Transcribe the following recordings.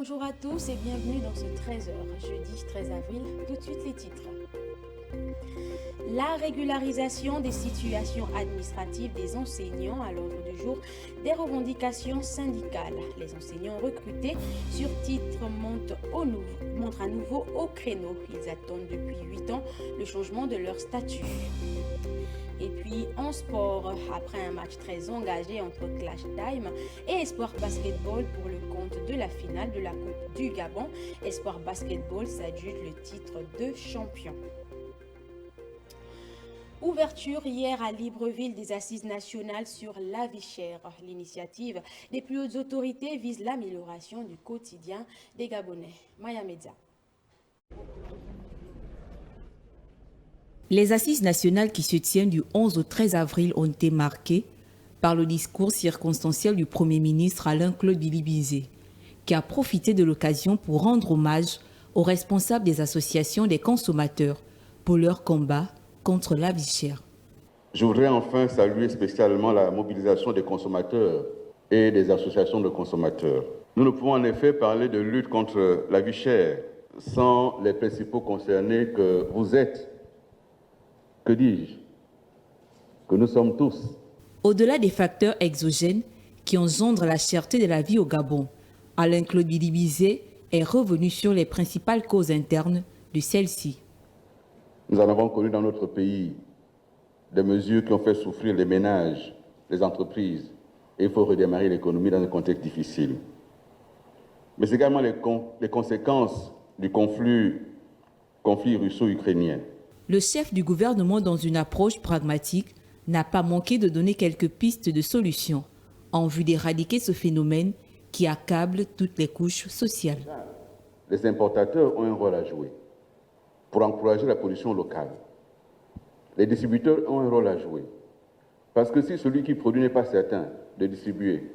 Bonjour à tous et bienvenue dans ce 13h, jeudi 13 avril. Tout de suite les titres. La régularisation des situations administratives des enseignants à l'ordre du jour des revendications syndicales. Les enseignants recrutés sur titre montrent à nouveau au créneau. Ils attendent depuis 8 ans le changement de leur statut. Et puis en sport, après un match très engagé entre Clash Time et Espoir Basketball pour le compte de la finale de la Coupe du Gabon, Espoir Basketball s'adjuge le titre de champion. Ouverture hier à Libreville des assises nationales sur la vie chère. L'initiative des plus hautes autorités vise l'amélioration du quotidien des Gabonais. Maya Medza. Les assises nationales qui se tiennent du 11 au 13 avril ont été marquées par le discours circonstanciel du Premier ministre Alain-Claude Bilibizé, qui a profité de l'occasion pour rendre hommage aux responsables des associations des consommateurs pour leur combat contre la vie chère. Je voudrais enfin saluer spécialement la mobilisation des consommateurs et des associations de consommateurs. Nous ne pouvons en effet parler de lutte contre la vie chère sans les principaux concernés que vous êtes. Que dis-je? Que nous sommes tous. Au-delà des facteurs exogènes qui engendrent la cherté de la vie au Gabon, Alain-Claude Bilibizé est revenu sur les principales causes internes de celle-ci. Nous en avons connu dans notre pays des mesures qui ont fait souffrir les ménages, les entreprises, et il faut redémarrer l'économie dans un contexte difficile. Mais également les conséquences du conflit russo-ukrainien. Le chef du gouvernement, dans une approche pragmatique, n'a pas manqué de donner quelques pistes de solutions en vue d'éradiquer ce phénomène qui accable toutes les couches sociales. Les importateurs ont un rôle à jouer pour encourager la production locale. Les distributeurs ont un rôle à jouer parce que si celui qui produit n'est pas certain de distribuer,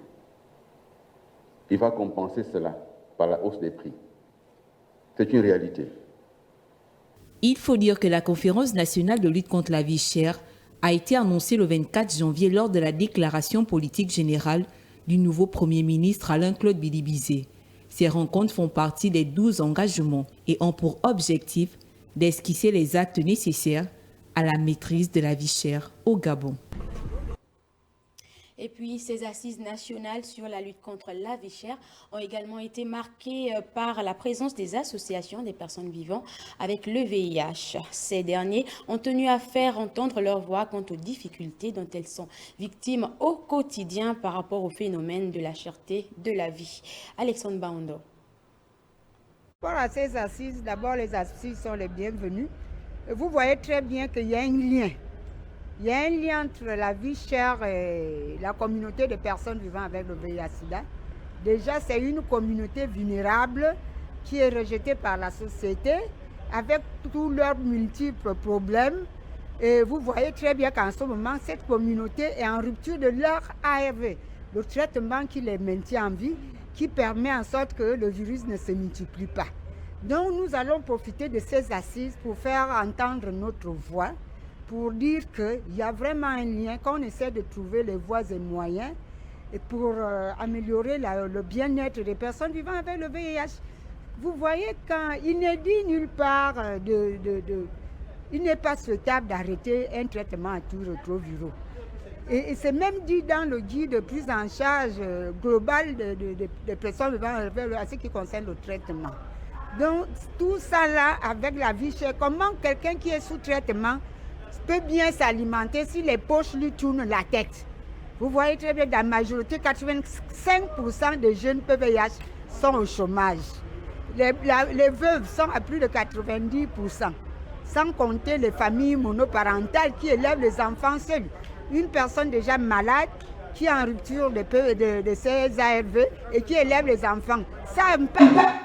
il va compenser cela par la hausse des prix. C'est une réalité. Il faut dire que la conférence nationale de lutte contre la vie chère a été annoncée le 24 janvier lors de la déclaration politique générale du nouveau Premier ministre Alain-Claude Bilibizé. Ces rencontres font partie des 12 engagements et ont pour objectif d'esquisser les actes nécessaires à la maîtrise de la vie chère au Gabon. Et puis, ces assises nationales sur la lutte contre la vie chère ont également été marquées par la présence des associations des personnes vivant avec le VIH. Ces derniers ont tenu à faire entendre leur voix quant aux difficultés dont elles sont victimes au quotidien par rapport au phénomène de la cherté de la vie. Alexandre Baondo. Pour ces assises, d'abord, les assises sont les bienvenues. Vous voyez très bien qu'il y a un lien. Il y a un lien entre la vie chère et la communauté de personnes vivant avec le VIH-Sida. Déjà, c'est une communauté vulnérable qui est rejetée par la société avec tous leurs multiples problèmes. Et vous voyez très bien qu'en ce moment, cette communauté est en rupture de leur ARV, le traitement qui les maintient en vie, qui permet en sorte que le virus ne se multiplie pas. Donc, nous allons profiter de ces assises pour faire entendre notre voix, pour dire qu'il y a vraiment un lien, qu'on essaie de trouver les voies et moyens et pour améliorer le bien-être des personnes vivant avec le VIH. Vous voyez, quand il n'est dit nulle part, il n'est pas souhaitable d'arrêter un traitement antirétroviraux. Et c'est même dit dans le guide de prise en charge globale des personnes vivant avec le VIH en ce qui concerne le traitement. Donc, tout ça là, avec la vie chère, comment quelqu'un qui est sous traitement peut bien s'alimenter si les poches lui tournent la tête. Vous voyez très bien, dans la majorité, 85% des jeunes PVH sont au chômage. Les veuves sont à plus de 90%, sans compter les familles monoparentales qui élèvent les enfants seuls. Une personne déjà malade qui est en rupture de ses ARV et qui élève les enfants. Ça impacte.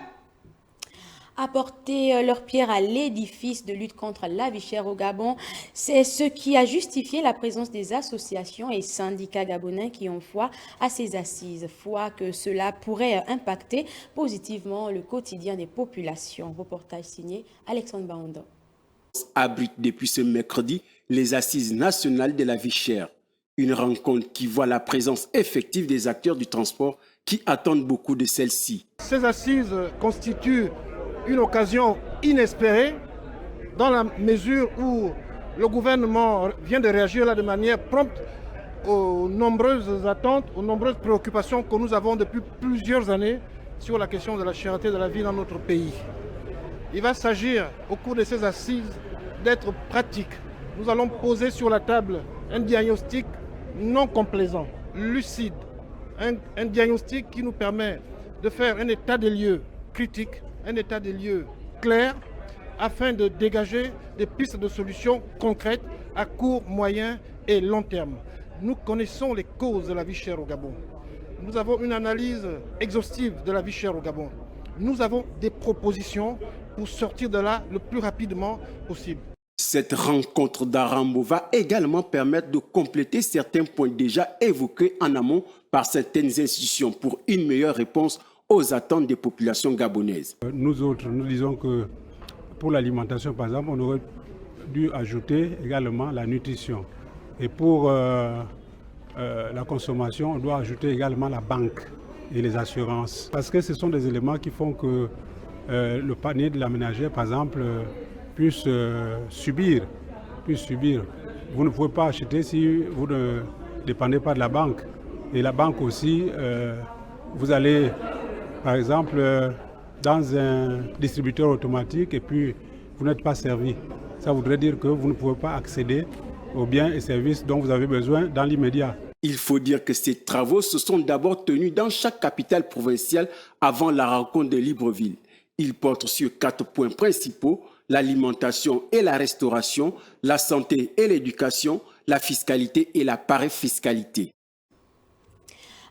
Apporter leur pierre à l'édifice de lutte contre la vie chère au Gabon, c'est ce qui a justifié la présence des associations et syndicats gabonais qui ont foi à ces assises, foi que cela pourrait impacter positivement le quotidien des populations. Reportage signé Alexandre Baondo. Abrite depuis ce mercredi les assises nationales de la vie chère. Une rencontre qui voit la présence effective des acteurs du transport qui attendent beaucoup de celle-ci. Ces assises constituent une occasion inespérée dans la mesure où le gouvernement vient de réagir là de manière prompte aux nombreuses attentes, aux nombreuses préoccupations que nous avons depuis plusieurs années sur la question de la cherté de la vie dans notre pays. Il va s'agir au cours de ces assises d'être pratique. Nous allons poser sur la table un diagnostic non complaisant, lucide, un diagnostic qui nous permet de faire un état des lieux critique, un état des lieux clair, afin de dégager des pistes de solutions concrètes à court, moyen et long terme. Nous connaissons les causes de la vie chère au Gabon. Nous avons une analyse exhaustive de la vie chère au Gabon. Nous avons des propositions pour sortir de là le plus rapidement possible. Cette rencontre d'Arambo va également permettre de compléter certains points déjà évoqués en amont par certaines institutions pour une meilleure réponse aux attentes des populations gabonaises. Nous autres, nous disons que pour l'alimentation, par exemple, on aurait dû ajouter également la nutrition. Et pour la consommation, on doit ajouter également la banque et les assurances. Parce que ce sont des éléments qui font que le panier de la ménagère, par exemple, puisse subir. Vous ne pouvez pas acheter si vous ne dépendez pas de la banque. Et la banque aussi, vous allez, par exemple, dans un distributeur automatique et puis vous n'êtes pas servi. Ça voudrait dire que vous ne pouvez pas accéder aux biens et services dont vous avez besoin dans l'immédiat. Il faut dire que ces travaux se sont d'abord tenus dans chaque capitale provinciale avant la rencontre de Libreville. Ils portent sur 4 points principaux: l'alimentation et la restauration, la santé et l'éducation, la fiscalité et la parafiscalité.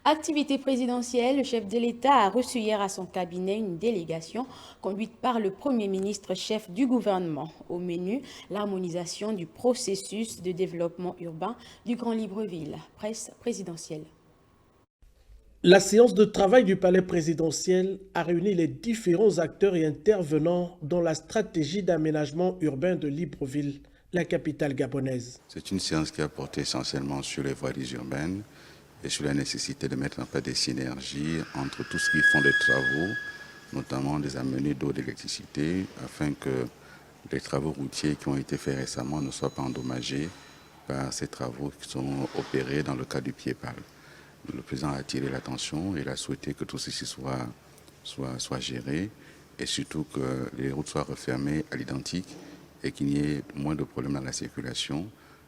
Activité présidentielle, le chef de l'État a reçu hier à son cabinet une délégation conduite par le Premier ministre chef du gouvernement. Au menu, l'harmonisation du processus de développement urbain du Grand Libreville. Presse présidentielle. La séance de travail du palais présidentiel a réuni les différents acteurs et intervenants dans la stratégie d'aménagement urbain de Libreville, la capitale gabonaise. C'est une séance qui a porté essentiellement sur les voiries urbaines et sur la nécessité de mettre en place des synergies entre tous ceux qui font des travaux, notamment des amenées d'eau, d'électricité, afin que les travaux routiers qui ont été faits récemment ne soient pas endommagés par ces travaux qui sont opérés dans le cadre du pied-pal. Le président a attiré l'attention et il a souhaité que tout ceci soit géré et surtout que les routes soient refermées à l'identique et qu'il y ait moins de problèmes dans la circulation.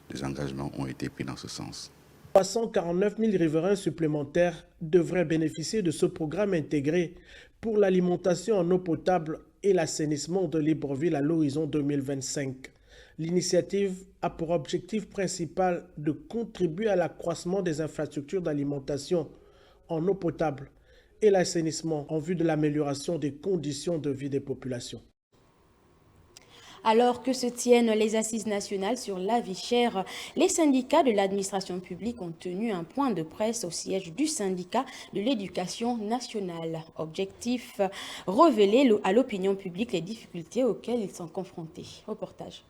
Des engagements ont été pris dans ce sens. 349 000 riverains supplémentaires devraient bénéficier de ce programme intégré pour l'alimentation en eau potable et l'assainissement de Libreville à l'horizon 2025. L'initiative a pour objectif principal de contribuer à l'accroissement des infrastructures d'alimentation en eau potable et l'assainissement en vue de l'amélioration des conditions de vie des populations. Alors que se tiennent les assises nationales sur la vie chère, les syndicats de l'administration publique ont tenu un point de presse au siège du syndicat de l'éducation nationale. Objectif, révéler à l'opinion publique les difficultés auxquelles ils sont confrontés. Reportage.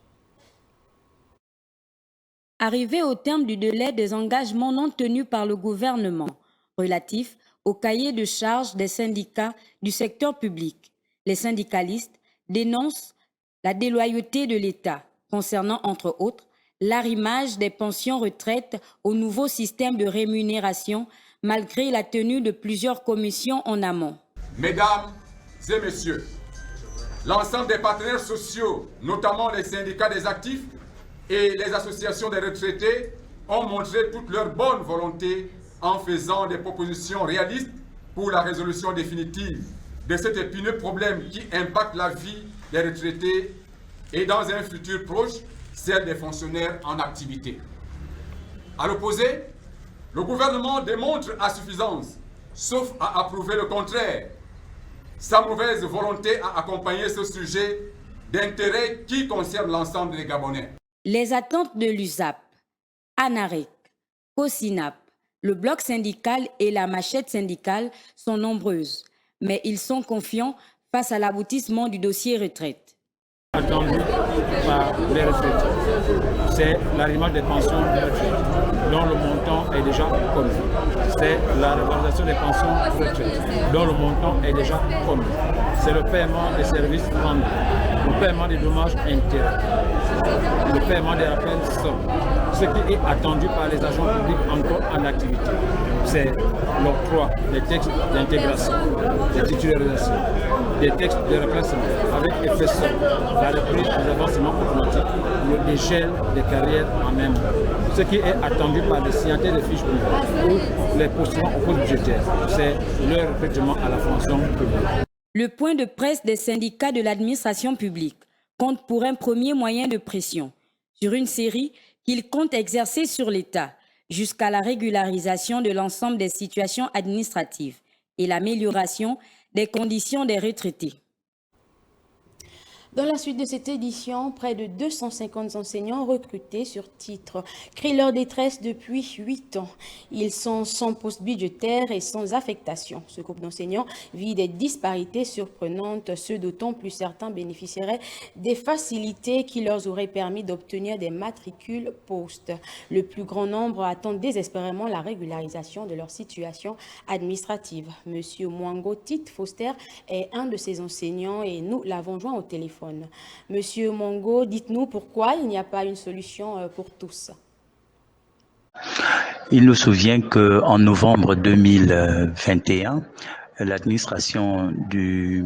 Arrivé au terme du délai des engagements non tenus par le gouvernement relatifs au cahier de charges des syndicats du secteur public, les syndicalistes dénoncent la déloyauté de l'État concernant, entre autres, l'arrimage des pensions retraites au nouveau système de rémunération malgré la tenue de plusieurs commissions en amont. Mesdames et messieurs, l'ensemble des partenaires sociaux, notamment les syndicats des actifs et les associations des retraités, ont montré toute leur bonne volonté en faisant des propositions réalistes pour la résolution définitive de cet épineux problème qui impacte la vie des retraités et dans un futur proche, celle des fonctionnaires en activité. À l'opposé, le gouvernement démontre à suffisance, sauf à approuver le contraire, sa mauvaise volonté à accompagner ce sujet d'intérêt qui concerne l'ensemble des Gabonais. Les attentes de l'USAP, ANAREC, COSINAP, le bloc syndical et la machette syndicale sont nombreuses, mais ils sont confiants face à l'aboutissement du dossier retraite. Attendu par les retraités. C'est l'arrivement des pensions de retraite, dont le montant est déjà connu. C'est la revalorisation des pensions de retraite, dont le montant est déjà connu. C'est le paiement des services rendus, le paiement des dommages intérêts, le paiement des rappels sommes. Ce qui est attendu par les agents publics encore en activité, c'est l'octroi des textes d'intégration, des titularisations, des textes de remplacement avec effet sol, la reprise des avancements automatiques, le dégel des carrières en même temps. Ce qui est attendu par les signataires des fiches publiques ou les postulants au poste budgétaire, c'est leur recrutement à la fonction publique. Le point de presse des syndicats de l'administration publique compte pour un premier moyen de pression sur une série qu'ils comptent exercer sur l'État jusqu'à la régularisation de l'ensemble des situations administratives et l'amélioration des conditions des retraités. Dans la suite de cette édition, près de 250 enseignants recrutés sur titre crient leur détresse depuis 8 ans. Ils sont sans poste budgétaire et sans affectation. Ce groupe d'enseignants vit des disparités surprenantes, ce d'autant plus certains bénéficieraient des facilités qui leur auraient permis d'obtenir des matricules postes. Le plus grand nombre attend désespérément la régularisation de leur situation administrative. Monsieur Mwango Tite Foster est un de ces enseignants et nous l'avons joint au téléphone. Monsieur Mongo, dites-nous pourquoi il n'y a pas une solution pour tous. Il nous souvient qu'en novembre 2021, l'administration du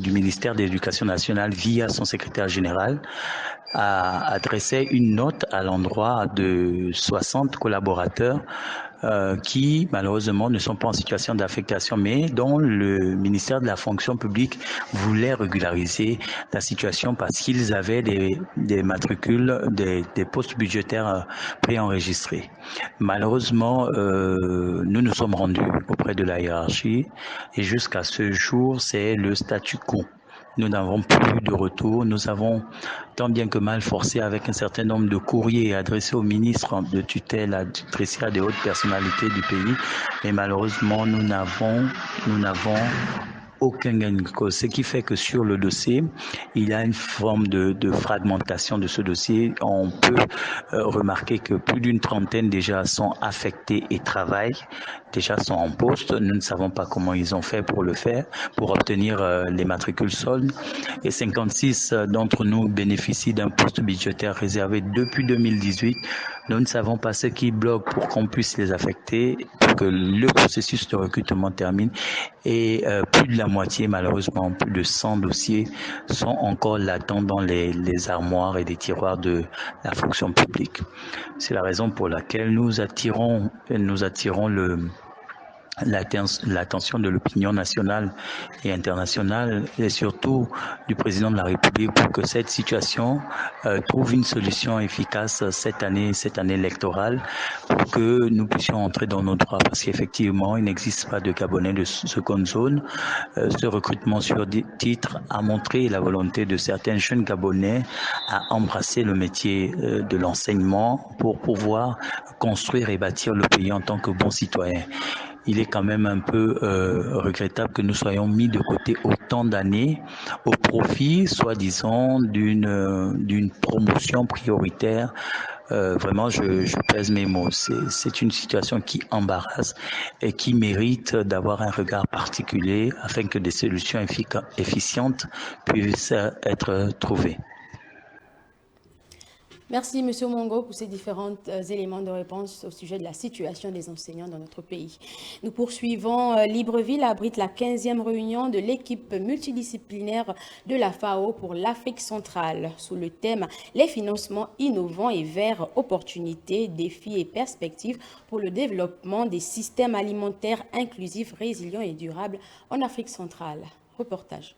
ministère de l'Éducation nationale, via son secrétaire général, a adressé une note à l'endroit de 60 collaborateurs qui malheureusement ne sont pas en situation d'affectation, mais dont le ministère de la fonction publique voulait régulariser la situation parce qu'ils avaient des matricules, des postes budgétaires préenregistrés. Malheureusement, nous nous sommes rendus auprès de la hiérarchie et jusqu'à ce jour, c'est le statu quo. Nous n'avons plus de retour. Nous avons tant bien que mal forcé avec un certain nombre de courriers adressés au ministre de tutelle, adressés à des hautes personnalités du pays. Mais malheureusement, nous n'avons aucun gain de cause. Ce qui fait que sur le dossier, il y a une forme de fragmentation de ce dossier. On peut remarquer que plus d'une trentaine déjà sont affectés et travaillent, déjà sont en poste. Nous ne savons pas comment ils ont fait pour le faire, pour obtenir les matricules soldes. Et 56 d'entre nous bénéficient d'un poste budgétaire réservé depuis 2018. Nous ne savons pas ce qui bloque pour qu'on puisse les affecter, pour que le processus de recrutement termine. Et plus de la moitié, malheureusement, plus de 100 dossiers sont encore latents dans les armoires et les tiroirs de la fonction publique. C'est la raison pour laquelle nous attirons l'attention de l'opinion nationale et internationale et surtout du président de la République pour que cette situation trouve une solution efficace cette année électorale pour que nous puissions entrer dans nos droits parce qu'effectivement il n'existe pas de Gabonais de seconde zone. Ce recrutement sur titre a montré la volonté de certains jeunes Gabonais à embrasser le métier de l'enseignement pour pouvoir construire et bâtir le pays en tant que bons citoyens. Il est quand même un peu regrettable que nous soyons mis de côté autant d'années au profit, soi-disant, d'une promotion prioritaire. Vraiment, je pèse mes mots. C'est une situation qui embarrasse et qui mérite d'avoir un regard particulier afin que des solutions efficientes puissent être trouvées. Merci, M. Mongo, pour ces différents éléments de réponse au sujet de la situation des enseignants dans notre pays. Nous poursuivons. Libreville abrite la 15e réunion de l'équipe multidisciplinaire de la FAO pour l'Afrique centrale, sous le thème « Les financements innovants et verts, opportunités, défis et perspectives pour le développement des systèmes alimentaires inclusifs, résilients et durables en Afrique centrale ». Reportage.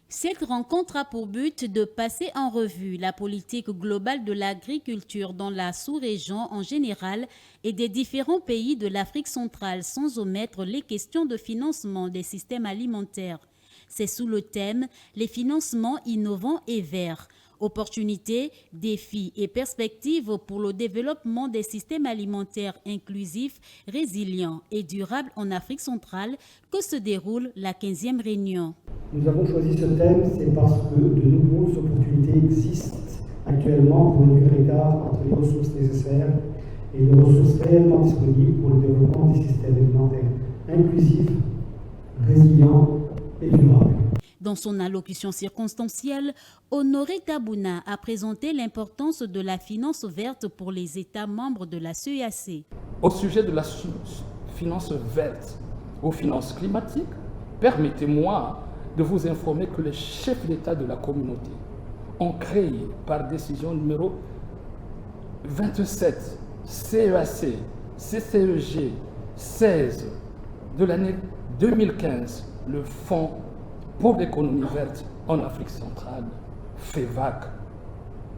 Cette rencontre a pour but de passer en revue la politique globale de l'agriculture dans la sous-région en général et des différents pays de l'Afrique centrale sans omettre les questions de financement des systèmes alimentaires. C'est sous le thème « Les financements innovants et verts, Opportunités, défis et perspectives pour le développement des systèmes alimentaires inclusifs, résilients et durables en Afrique centrale que se déroule la 15e réunion. Nous avons choisi ce thème, c'est parce que de nombreuses opportunités existent actuellement pour réduire l'écart entre les ressources nécessaires et les ressources réellement disponibles pour le développement des systèmes alimentaires inclusifs, résilients et durables. Dans son allocution circonstancielle, Honoré Tabouna a présenté l'importance de la finance verte pour les États membres de la CEEAC. Au sujet de la finance verte aux finances climatiques, permettez-moi de vous informer que les chefs d'État de la communauté ont créé par décision numéro 27 CEAC CCEG 16 de l'année 2015 le Fonds pour l'économie verte en Afrique centrale, FEVAC.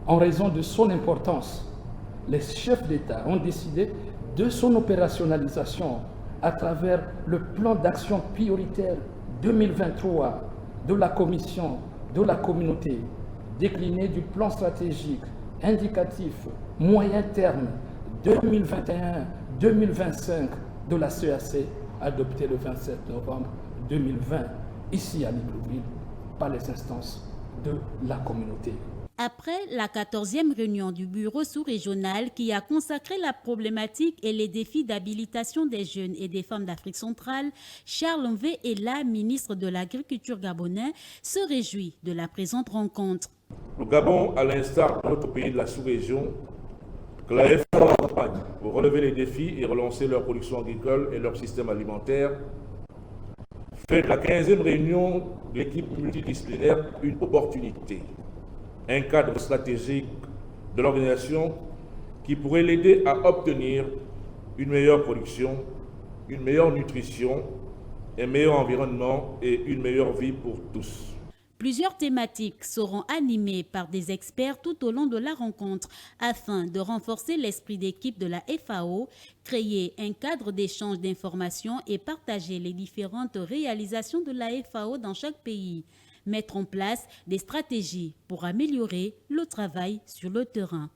En raison de son importance, les chefs d'État ont décidé de son opérationnalisation à travers le plan d'action prioritaire 2023 de la Commission de la communauté, décliné du plan stratégique indicatif moyen terme 2021-2025 de la CEEAC, adopté le 27 novembre 2020, ici à Libreville, par les instances de la communauté. Après la 14e réunion du bureau sous-régional qui a consacré la problématique et les défis d'habilitation des jeunes et des femmes d'Afrique centrale, Charles Mvé-Ela, ministre de l'Agriculture gabonais, se réjouit de la présente rencontre. Le Gabon, à l'instar de notre pays de la sous-région, que la FAO accompagne pour relever les défis et relancer leur production agricole et leur système alimentaire, fait de la 15e réunion de l'équipe multidisciplinaire une opportunité, un cadre stratégique de l'organisation qui pourrait l'aider à obtenir une meilleure production, une meilleure nutrition, un meilleur environnement et une meilleure vie pour tous. Plusieurs thématiques seront animées par des experts tout au long de la rencontre afin de renforcer l'esprit d'équipe de la FAO, créer un cadre d'échange d'informations et partager les différentes réalisations de la FAO dans chaque pays, mettre en place des stratégies pour améliorer le travail sur le terrain.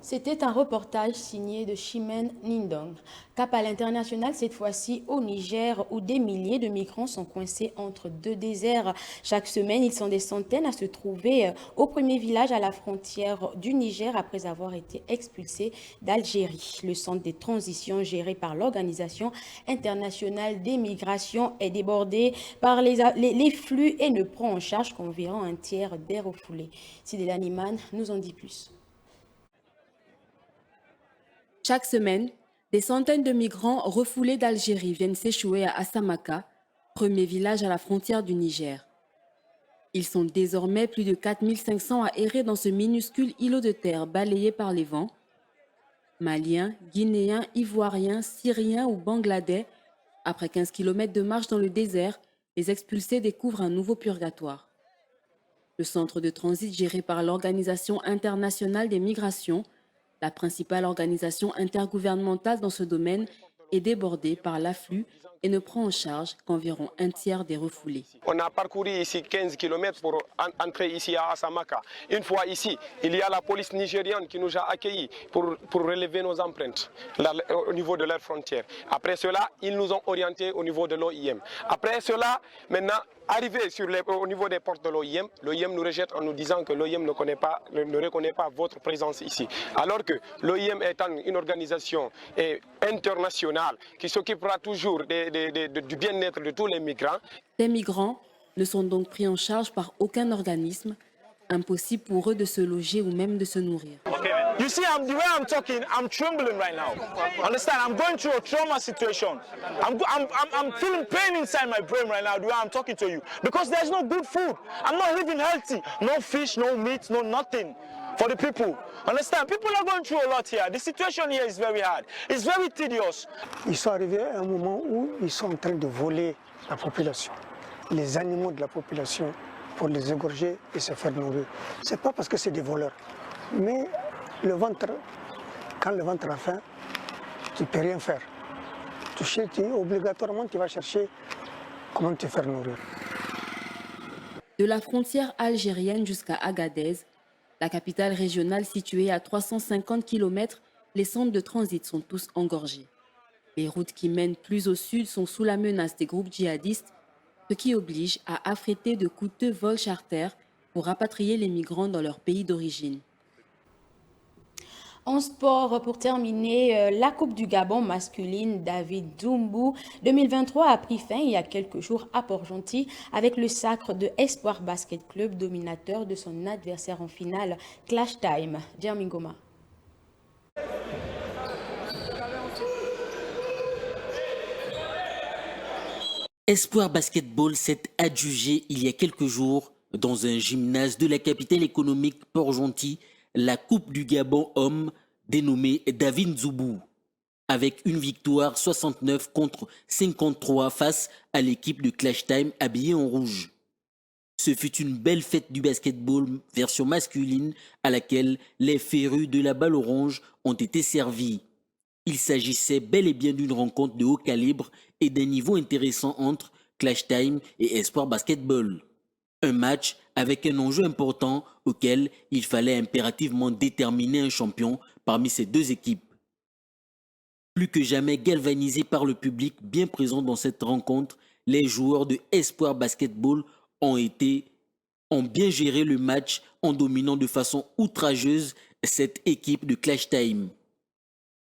C'était un reportage signé de Chimène Nindong. Cap à l'international, cette fois-ci au Niger, où des milliers de migrants sont coincés entre deux déserts. Chaque semaine, ils sont des centaines à se trouver au premier village à la frontière du Niger après avoir été expulsés d'Algérie. Le centre des transitions géré par l'Organisation internationale des migrations est débordé par les flux et ne prend en charge qu'environ un tiers des refoulés. Sidela Niman nous en dit plus. Chaque semaine, des centaines de migrants refoulés d'Algérie viennent s'échouer à Assamaka, premier village à la frontière du Niger. Ils sont désormais plus de 4500 à errer dans ce minuscule îlot de terre balayé par les vents. Maliens, Guinéens, Ivoiriens, Syriens ou Bangladais, après 15 km de marche dans le désert, les expulsés découvrent un nouveau purgatoire. Le centre de transit géré par l'Organisation internationale des migrations, la principale organisation intergouvernementale dans ce domaine, est débordée par l'afflux et ne prend en charge qu'environ un tiers des refoulés. On a parcouru ici 15 km pour entrer ici à Assamaka. Une fois ici, il y a la police nigériane qui nous a accueillis pour relever nos empreintes au niveau de leur frontière. Après cela, ils nous ont orientés au niveau de l'OIM. Après cela, maintenant, arrivé au niveau des portes de l'OIM, l'OIM nous rejette en nous disant que l'OIM ne reconnaît pas votre présence ici. Alors que l'OIM étant une organisation internationale qui s'occupera toujours du bien-être de tous les migrants. Les migrants ne sont donc pris en charge par aucun organisme. Impossible pour eux de se loger ou même de se nourrir. You see, the way I'm talking, I'm trembling right now. Understand? I'm going through a trauma situation. I'm feeling pain inside my brain right now the way I'm talking to you. Because there's no good food. I'm not living healthy. No fish, no meat, no nothing for the people. Understand? People are going through a lot here. The situation here is very hard. It's very tedious. Ils sont arrivés à un moment où ils sont en train de voler la population, les animaux de la population, pour les égorger et se faire nourrir. Ce n'est pas parce que c'est des voleurs. Mais le ventre, quand le ventre a faim, tu ne peux rien faire. Obligatoirement, tu vas chercher comment te faire nourrir. De la frontière algérienne jusqu'à Agadez, la capitale régionale située à 350 km, les centres de transit sont tous engorgés. Les routes qui mènent plus au sud sont sous la menace des groupes djihadistes, ce qui oblige à affréter de coûteux vols charters pour rapatrier les migrants dans leur pays d'origine. En sport, pour terminer, la Coupe du Gabon masculine David Doumbou 2023 a pris fin il y a quelques jours à Port-Gentil avec le sacre de Espoir Basket Club, dominateur de son adversaire en finale, Clash Time. Djermingoma. Espoir Basketball s'est adjugé il y a quelques jours dans un gymnase de la capitale économique Port-Gentil la Coupe du Gabon homme dénommée David Doumbou, avec une victoire 69 contre 53 face à l'équipe de Clash Time habillée en rouge. Ce fut une belle fête du basketball version masculine à laquelle les férus de la balle orange ont été servis. Il s'agissait bel et bien d'une rencontre de haut calibre et d'un niveau intéressant entre Clash Time et Espoir Basketball. Un match avec un enjeu important auquel il fallait impérativement déterminer un champion parmi ces deux équipes. Plus que jamais galvanisés par le public bien présent dans cette rencontre, les joueurs de Espoir Basketball ont bien géré le match en dominant de façon outrageuse cette équipe de Clash Time.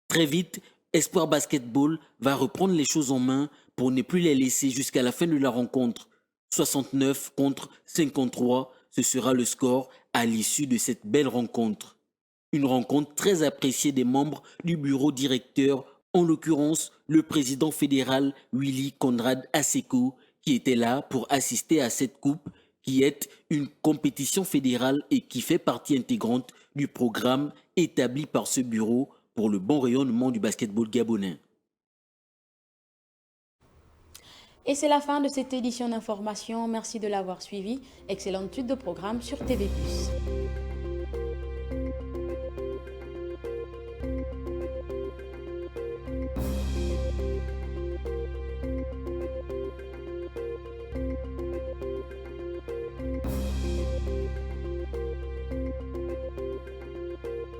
Très vite, Espoir Basketball va reprendre les choses en main pour ne plus les laisser jusqu'à la fin de la rencontre. 69 contre 53, ce sera le score à l'issue de cette belle rencontre. Une rencontre très appréciée des membres du bureau directeur, en l'occurrence le président fédéral Willy Conrad Aseko, qui était là pour assister à cette coupe, qui est une compétition fédérale et qui fait partie intégrante du programme établi par ce bureau pour le bon rayonnement du basketball gabonais. Et c'est la fin de cette édition d'information. Merci de l'avoir suivi. Excellente suite de programme sur TV+.